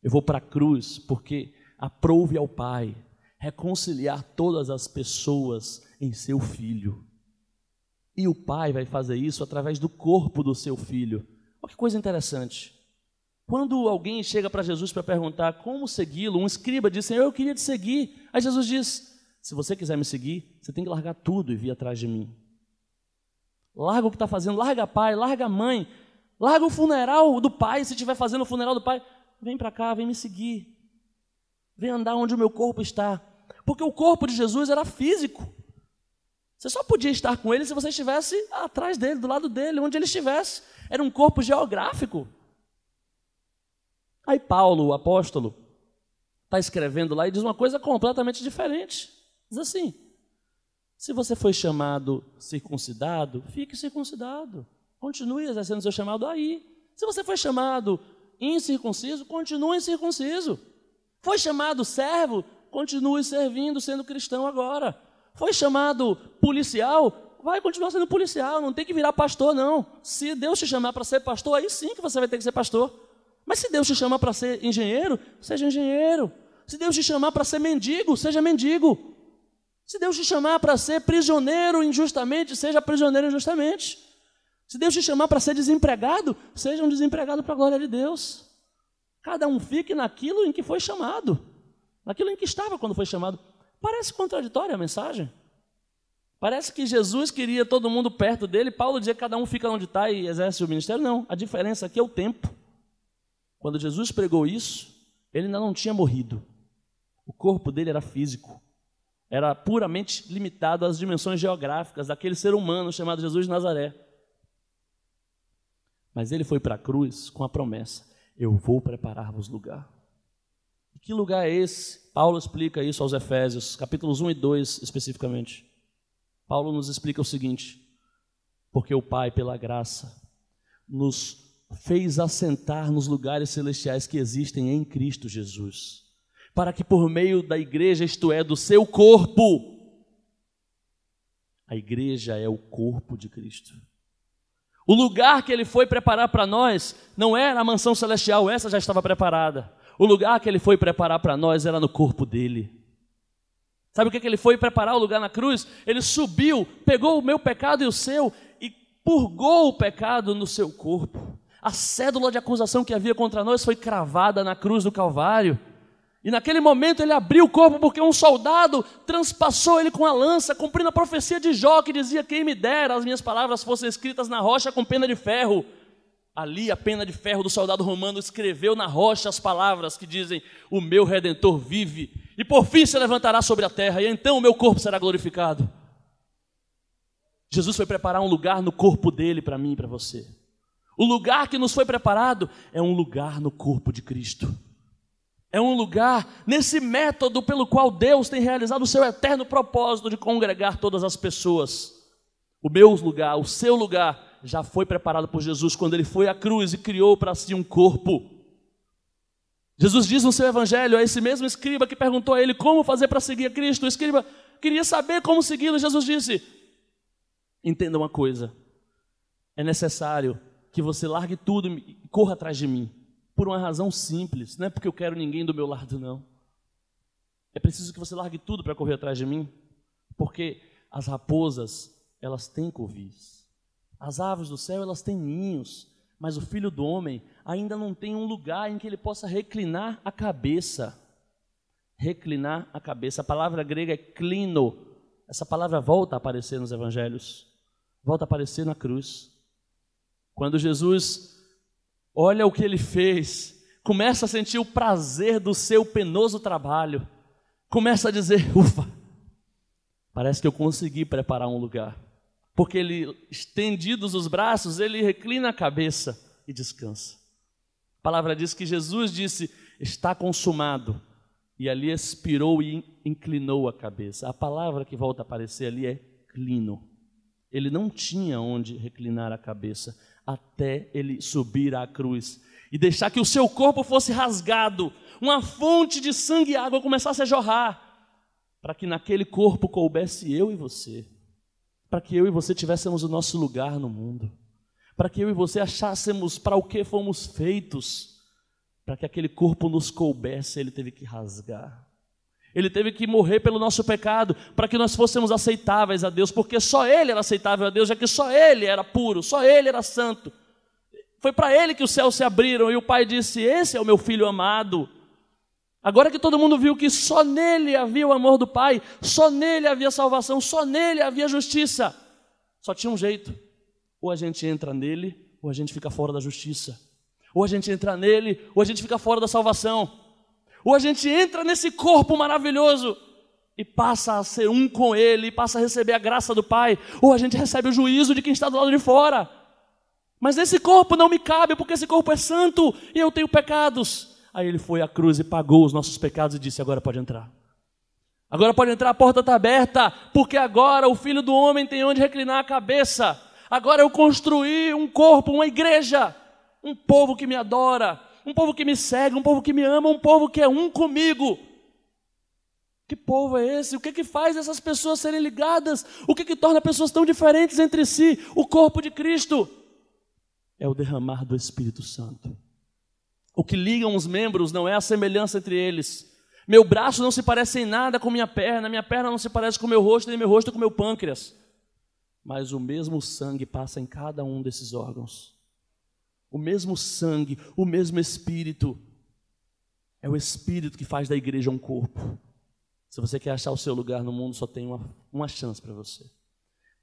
Eu vou para a cruz porque aprouve ao Pai reconciliar todas as pessoas em seu Filho. E o Pai vai fazer isso através do corpo do seu Filho. Olha que coisa interessante. Quando alguém chega para Jesus para perguntar como segui-lo, um escriba diz, Senhor, eu queria te seguir. Aí Jesus diz, se você quiser me seguir, você tem que largar tudo e vir atrás de mim. Larga o que está fazendo, larga pai, larga mãe, larga o funeral do pai, se estiver fazendo o funeral do pai. Vem para cá, vem me seguir. Vem andar onde o meu corpo está. Porque o corpo de Jesus era físico. Você só podia estar com ele se você estivesse atrás dele, do lado dele, onde ele estivesse. Era um corpo geográfico. Aí Paulo, o apóstolo, está escrevendo lá e diz uma coisa completamente diferente. Diz assim, se você foi chamado circuncidado, fique circuncidado. Continue exercendo o seu chamado aí. Se você foi chamado incircunciso, continue incircunciso. Foi chamado servo, continue servindo, sendo cristão agora. Foi chamado policial, vai continuar sendo policial, não tem que virar pastor não. Se Deus te chamar para ser pastor, aí sim que você vai ter que ser pastor. Mas se Deus te chamar para ser engenheiro, seja engenheiro. Se Deus te chamar para ser mendigo, seja mendigo. Se Deus te chamar para ser prisioneiro injustamente, seja prisioneiro injustamente. Se Deus te chamar para ser desempregado, seja um desempregado para a glória de Deus. Cada um fique naquilo em que foi chamado, naquilo em que estava quando foi chamado. Parece contraditória a mensagem. Parece que Jesus queria todo mundo perto dele, Paulo dizia que cada um fica onde está e exerce o ministério. Não, a diferença aqui é o tempo. Quando Jesus pregou isso, ele ainda não tinha morrido. O corpo dele era físico. Era puramente limitado às dimensões geográficas daquele ser humano chamado Jesus de Nazaré. Mas ele foi para a cruz com a promessa, eu vou preparar-vos lugar. E que lugar é esse? Paulo explica isso aos Efésios, capítulos 1 e 2 especificamente. Paulo nos explica o seguinte, porque o Pai, pela graça, nos fez assentar nos lugares celestiais que existem em Cristo Jesus, para que por meio da igreja, isto é, do seu corpo, a igreja é o corpo de Cristo. O lugar que ele foi preparar para nós não era a mansão celestial, essa já estava preparada. O lugar que ele foi preparar para nós era no corpo dele. Sabe o que ele foi preparar o lugar na cruz? Ele subiu, pegou o meu pecado e o seu e purgou o pecado no seu corpo. A cédula de acusação que havia contra nós foi cravada na cruz do Calvário. E naquele momento ele abriu o corpo porque um soldado transpassou ele com a lança, cumprindo a profecia de Jó, que dizia: quem me dera as minhas palavras fossem escritas na rocha com pena de ferro. Ali a pena de ferro do soldado romano escreveu na rocha as palavras que dizem: o meu Redentor vive, e por fim se levantará sobre a terra, e então o meu corpo será glorificado. Jesus foi preparar um lugar no corpo dele para mim e para você. O lugar que nos foi preparado é um lugar no corpo de Cristo. É um lugar nesse método pelo qual Deus tem realizado o seu eterno propósito de congregar todas as pessoas. O meu lugar, o seu lugar, já foi preparado por Jesus quando ele foi à cruz e criou para si um corpo. Jesus diz no seu evangelho a esse mesmo escriba que perguntou a ele como fazer para seguir a Cristo. O escriba queria saber como segui-lo. Jesus disse: entenda uma coisa, é necessário que você largue tudo e corra atrás de mim. Por uma razão simples, não é porque eu quero ninguém do meu lado, não. É preciso que você largue tudo para correr atrás de mim, porque as raposas, elas têm covis. As aves do céu, elas têm ninhos, mas o Filho do Homem ainda não tem um lugar em que ele possa reclinar a cabeça. Reclinar a cabeça. A palavra grega é klino. Essa palavra volta a aparecer nos evangelhos, volta a aparecer na cruz. Quando Jesus olha o que ele fez, começa a sentir o prazer do seu penoso trabalho, começa a dizer: ufa, parece que eu consegui preparar um lugar. Porque ele, estendidos os braços, ele reclina a cabeça e descansa. A palavra diz que Jesus disse: está consumado, e ali expirou e inclinou a cabeça. A palavra que volta a aparecer ali é clino. Ele não tinha onde reclinar a cabeça, até ele subir à cruz e deixar que o seu corpo fosse rasgado, uma fonte de sangue e água começasse a jorrar, para que naquele corpo coubesse eu e você, para que eu e você tivéssemos o nosso lugar no mundo, para que eu e você achássemos para o que fomos feitos. Para que aquele corpo nos coubesse, ele teve que rasgar. Ele teve que morrer pelo nosso pecado, para que nós fôssemos aceitáveis a Deus, porque só Ele era aceitável a Deus, já que só Ele era puro, só Ele era santo. Foi para Ele que os céus se abriram, e o Pai disse: esse é o meu Filho amado. Agora que todo mundo viu que só nele havia o amor do Pai, só nele havia salvação, só nele havia justiça, só tinha um jeito: ou a gente entra nele, ou a gente fica fora da justiça. Ou a gente entra nele, ou a gente fica fora da salvação. Ou a gente entra nesse corpo maravilhoso e passa a ser um com ele, e passa a receber a graça do Pai, ou a gente recebe o juízo de quem está do lado de fora. Mas esse corpo não me cabe, porque esse corpo é santo e eu tenho pecados. Aí ele foi à cruz e pagou os nossos pecados e disse: agora pode entrar. Agora pode entrar, a porta está aberta, porque agora o Filho do Homem tem onde reclinar a cabeça. Agora eu construí um corpo, uma igreja, um povo que me adora, um povo que me segue, um povo que me ama, um povo que é um comigo. Que povo é esse? O que faz essas pessoas serem ligadas? O que torna pessoas tão diferentes entre si? O corpo de Cristo é o derramar do Espírito Santo. O que liga os membros não é a semelhança entre eles. Meu braço não se parece em nada com minha perna não se parece com meu rosto, nem meu rosto com meu pâncreas. Mas o mesmo sangue passa em cada um desses órgãos. O mesmo sangue, o mesmo Espírito. É o Espírito que faz da igreja um corpo. Se você quer achar o seu lugar no mundo, só tem uma chance para você.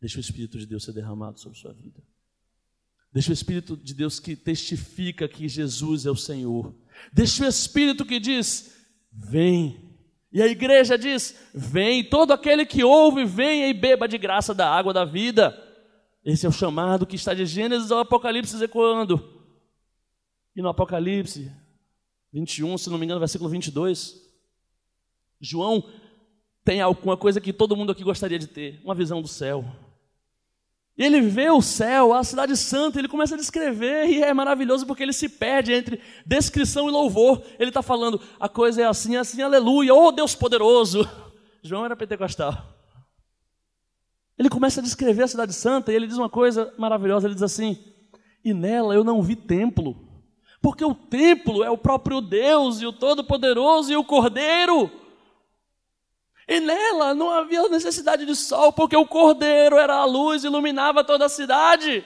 Deixa o Espírito de Deus ser derramado sobre a sua vida. Deixa o Espírito de Deus que testifica que Jesus é o Senhor. Deixa o Espírito que diz: vem. E a igreja diz: vem. Todo aquele que ouve, venha e beba de graça da água da vida. Esse é o chamado que está de Gênesis ao Apocalipse ecoando. E no Apocalipse 21, se não me engano, versículo 22, João tem alguma coisa que todo mundo aqui gostaria de ter, uma visão do céu. E ele vê o céu, a cidade santa, ele começa a descrever, e é maravilhoso porque ele se perde entre descrição e louvor. Ele está falando: a coisa é assim, aleluia, oh Deus poderoso. João era pentecostal. Ele começa a descrever a cidade santa, e ele diz uma coisa maravilhosa, ele diz assim: e nela eu não vi templo, Porque o templo é o próprio Deus, e o Todo-Poderoso, e o Cordeiro. E nela não havia necessidade de sol, porque o Cordeiro era a luz, iluminava toda a cidade.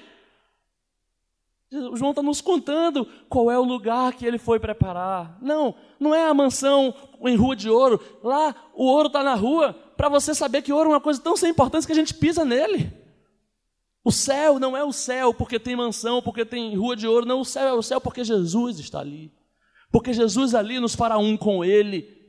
João está nos contando qual é o lugar que ele foi preparar. Não é a mansão em Rua de Ouro. Lá o ouro está na rua, para você saber que ouro é uma coisa tão sem importância que a gente pisa nele. O céu não é o céu porque tem mansão, porque tem Rua de Ouro. Não, o céu é o céu porque Jesus está ali. Porque Jesus ali nos fará um com Ele.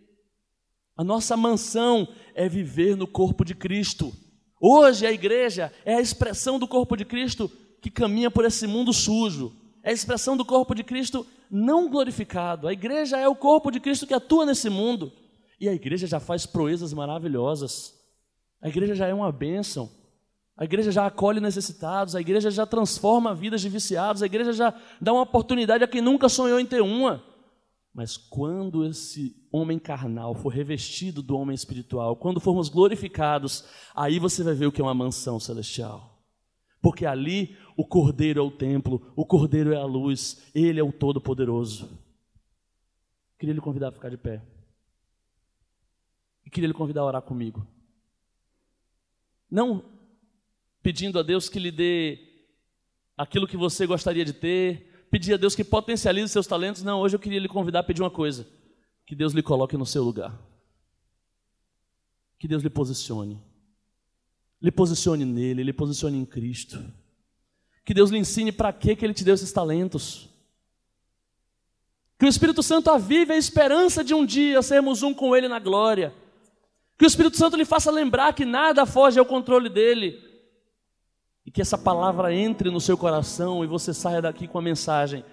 A nossa mansão é viver no corpo de Cristo. Hoje a igreja é a expressão do corpo de Cristo que caminha por esse mundo sujo. É a expressão do corpo de Cristo não glorificado. A igreja é o corpo de Cristo que atua nesse mundo. E a igreja já faz proezas maravilhosas. A igreja já é uma bênção. A igreja já acolhe necessitados. A igreja já transforma vidas de viciados. A igreja já dá uma oportunidade a quem nunca sonhou em ter uma. Mas quando esse homem carnal for revestido do homem espiritual, quando formos glorificados, aí você vai ver o que é uma mansão celestial. Porque ali o Cordeiro é o templo, o Cordeiro é a luz, Ele é o Todo-Poderoso. Queria lhe convidar a ficar de pé. E queria lhe convidar a orar comigo. Não pedindo a Deus que lhe dê aquilo que você gostaria de ter, pedir a Deus que potencialize seus talentos. Não, hoje eu queria lhe convidar a pedir uma coisa: que Deus lhe coloque no seu lugar. Que Deus lhe posicione. Lhe posicione nele, lhe posicione em Cristo. Que Deus lhe ensine para que Ele te deu esses talentos. Que o Espírito Santo avive a esperança de um dia sermos um com Ele na glória. Que o Espírito Santo lhe faça lembrar que nada foge ao controle dEle. E que essa palavra entre no seu coração e você saia daqui com a mensagem: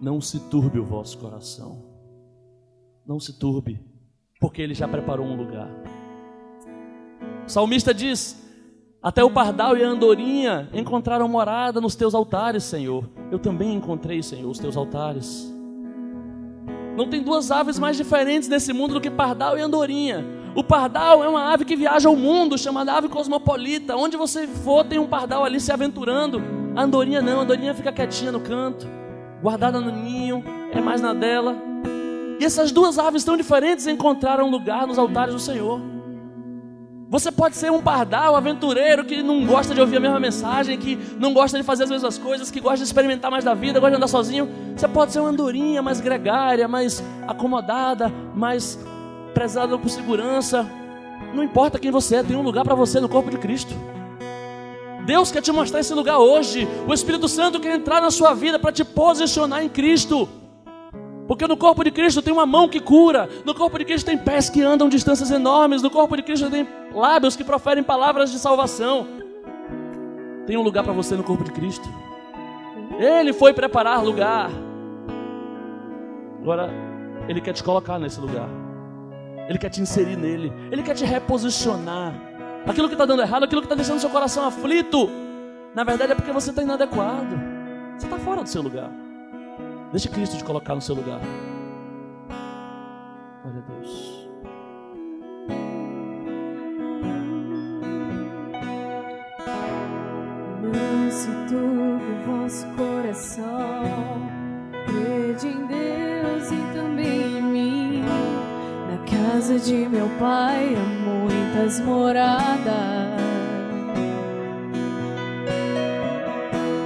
não se turbe o vosso coração. Não se turbe, porque Ele já preparou um lugar. O salmista diz: até o pardal e a andorinha encontraram morada nos teus altares, Senhor. Eu também encontrei, Senhor, os teus altares. Não tem duas aves mais diferentes nesse mundo do que pardal e andorinha. O pardal é uma ave que viaja ao mundo, chamada ave cosmopolita. Onde você for tem um pardal ali se aventurando. A andorinha não, a andorinha fica quietinha no canto, guardada no ninho, é mais na dela. E essas duas aves tão diferentes encontraram lugar nos altares do Senhor. Você pode ser um pardal aventureiro que não gosta de ouvir a mesma mensagem, que não gosta de fazer as mesmas coisas, que gosta de experimentar mais da vida, gosta de andar sozinho. Você pode ser uma andorinha mais gregária, mais acomodada, mais prezada por segurança. Não importa quem você é, tem um lugar para você no corpo de Cristo. Deus quer te mostrar esse lugar hoje. O Espírito Santo quer entrar na sua vida para te posicionar em Cristo. Porque no corpo de Cristo tem uma mão que cura, no corpo de Cristo tem pés que andam distâncias enormes, no corpo de Cristo tem lábios que proferem palavras de salvação. Tem um lugar para você no corpo de Cristo. Ele foi preparar lugar. Agora, Ele quer te colocar nesse lugar. Ele quer te inserir nele. Ele quer te reposicionar. Aquilo que está dando errado, aquilo que está deixando seu coração aflito, na verdade é porque você está inadequado. Você está fora do seu lugar. Deixe Cristo te colocar no seu lugar. Glória a Deus. Não se turbe o vosso coração, crede em Deus e também em mim. Na casa de meu Pai há muitas moradas.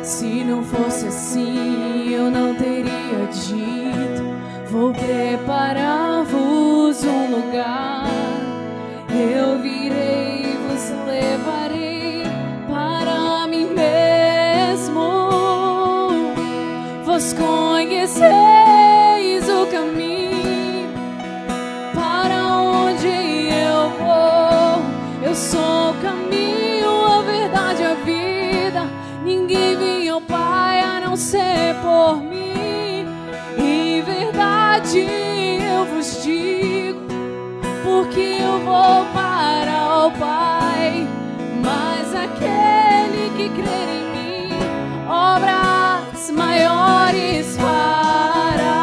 Se não fosse assim, eu não teria dito: vou preparar-vos um lugar. Eu virei e vos levarei para mim mesmo. Vos conheceis o caminho para onde eu vou. Eu sou o caminho, a verdade e a vida. Ninguém vem ao Pai a não ser por mim. Em verdade eu vos digo, porque eu vou para o Pai. Mas aquele que crer em mim, obras maiores fará.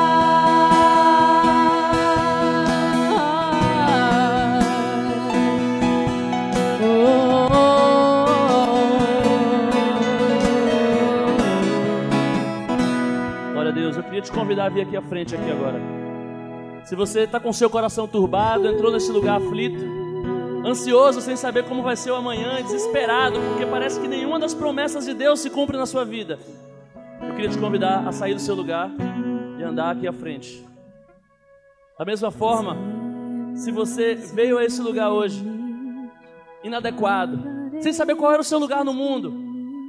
Glória a Deus. Eu queria te convidar convidar a vir aqui à frente aqui agora. Se você está com seu coração turbado, entrou nesse lugar aflito, ansioso, sem saber como vai ser o amanhã, desesperado, porque parece que nenhuma das promessas de Deus se cumpre na sua vida, eu queria te convidar a sair do seu lugar e andar aqui à frente. Da mesma forma, se você veio a esse lugar hoje inadequado, sem saber qual era o seu lugar no mundo,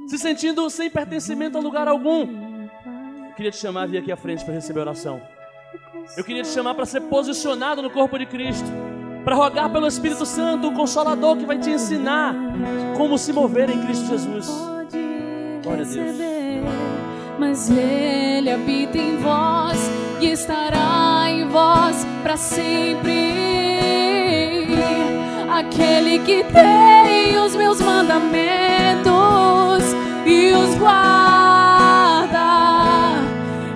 se sentindo sem pertencimento a lugar algum, eu queria te chamar a vir aqui à frente para receber oração. Eu queria te chamar para ser posicionado no corpo de Cristo, para rogar pelo Espírito Santo, o Consolador que vai te ensinar como se mover em Cristo Jesus. Glória a Deus. Mas Ele habita em vós e estará em vós para sempre. Aquele que tem os meus mandamentos e os guarda,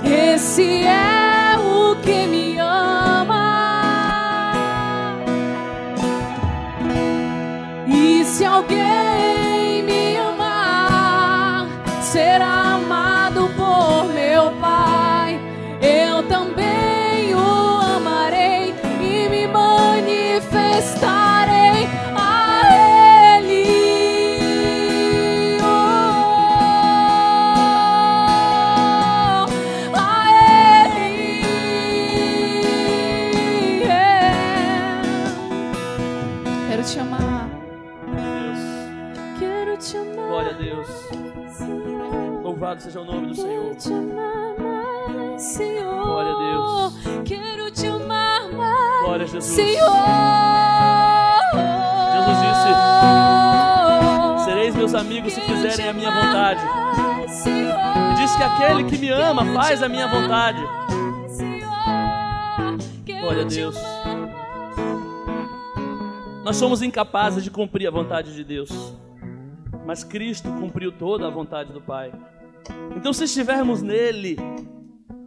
esse é o que me ama. E se alguém me amar, será amado por meu Pai. Eu também o amarei e me manifestarei a Ele. A Ele. Quero te amar. Deus. Quero te amar. Glória a Deus. Louvado seja o nome do Senhor. Quero te amar mais, Senhor. Glória a Deus. Quero te amar mais, Glória a Jesus. Senhor. Jesus disse: sereis meus amigos se fizerem a minha vontade. E disse que aquele que me ama faz a minha vontade. Glória a Deus. Nós somos incapazes de cumprir a vontade de Deus, mas Cristo cumpriu toda a vontade do Pai. Então, se estivermos nele,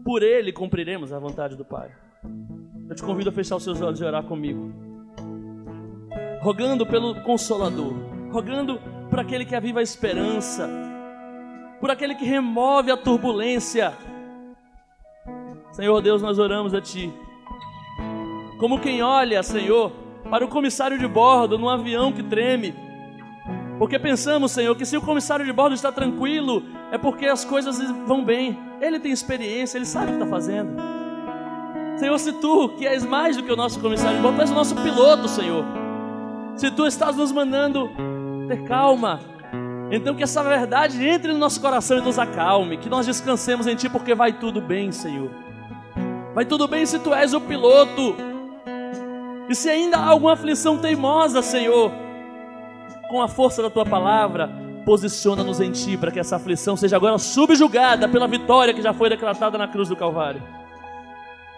por ele cumpriremos a vontade do Pai. Eu te convido a fechar os seus olhos e orar comigo, rogando pelo Consolador, rogando por aquele que aviva a esperança, por aquele que remove a turbulência. Senhor Deus, nós oramos a Ti, como quem olha, Senhor, para o comissário de bordo num avião que treme, porque pensamos, Senhor, que se o comissário de bordo está tranquilo, é porque as coisas vão bem. Ele tem experiência, ele sabe o que está fazendo. Senhor, se Tu, que és mais do que o nosso comissário de bordo, Tu és o nosso piloto, Senhor. Se Tu estás nos mandando ter calma, então que essa verdade entre no nosso coração e nos acalme, que nós descansemos em Ti, porque vai tudo bem, Senhor. Vai tudo bem se Tu és o piloto. E se ainda há alguma aflição teimosa, Senhor, com a força da Tua palavra, posiciona-nos em Ti, para que essa aflição seja agora subjugada pela vitória que já foi decretada na cruz do Calvário.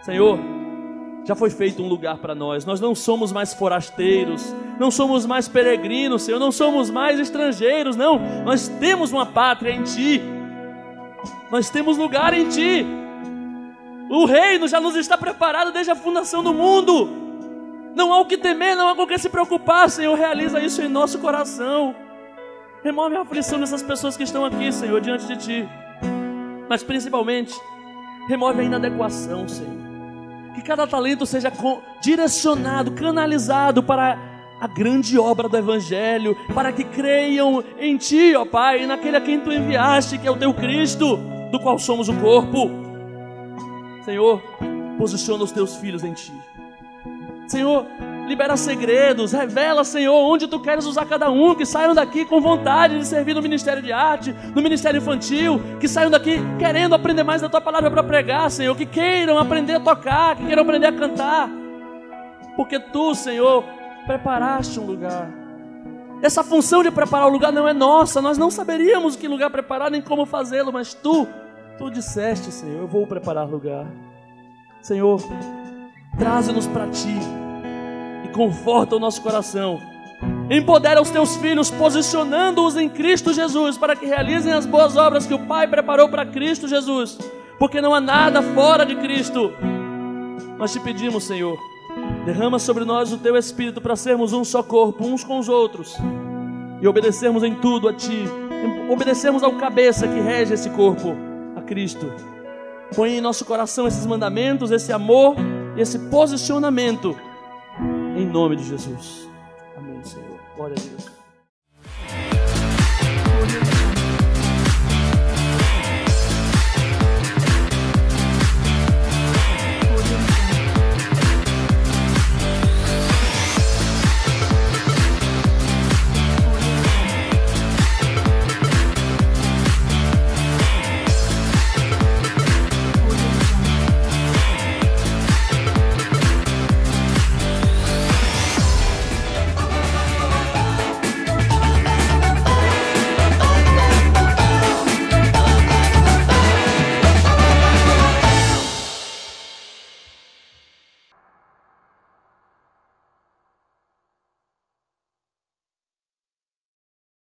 Senhor, já foi feito um lugar para nós. Nós não somos mais forasteiros, não somos mais peregrinos, Senhor, não somos mais estrangeiros, não. Nós temos uma pátria em Ti, nós temos lugar em Ti. O reino já nos está preparado desde a fundação do mundo. Não há o que temer, não há com o que se preocupar, Senhor. Realiza isso em nosso coração. Remove a aflição dessas pessoas que estão aqui, Senhor, diante de Ti. Mas principalmente, remove a inadequação, Senhor. Que cada talento seja direcionado, canalizado para a grande obra do Evangelho, para que creiam em Ti, ó Pai, e naquele a quem Tu enviaste, que é o Teu Cristo, do qual somos o corpo. Senhor, posiciona os Teus filhos em Ti. Senhor, libera segredos, revela, Senhor, onde Tu queres usar cada um, que saiam daqui com vontade de servir no Ministério de Arte, no Ministério Infantil, que saiam daqui querendo aprender mais da Tua palavra para pregar, Senhor, que queiram aprender a tocar, que queiram aprender a cantar, porque Tu, Senhor, preparaste um lugar. Essa função de preparar o lugar não é nossa, nós não saberíamos que lugar preparar, nem como fazê-lo, mas Tu disseste, Senhor, eu vou preparar lugar. Senhor, traze-nos para Ti e conforta o nosso coração. Empodera os Teus filhos, posicionando-os em Cristo Jesus, para que realizem as boas obras que o Pai preparou para Cristo Jesus, porque não há nada fora de Cristo. Nós Te pedimos, Senhor, derrama sobre nós o Teu Espírito para sermos um só corpo, uns com os outros, e obedecermos em tudo a Ti, obedecermos ao cabeça que rege esse corpo, a Cristo. Põe em nosso coração esses mandamentos, esse amor, esse posicionamento, em nome de Jesus. Amém, Senhor. Glória a Deus.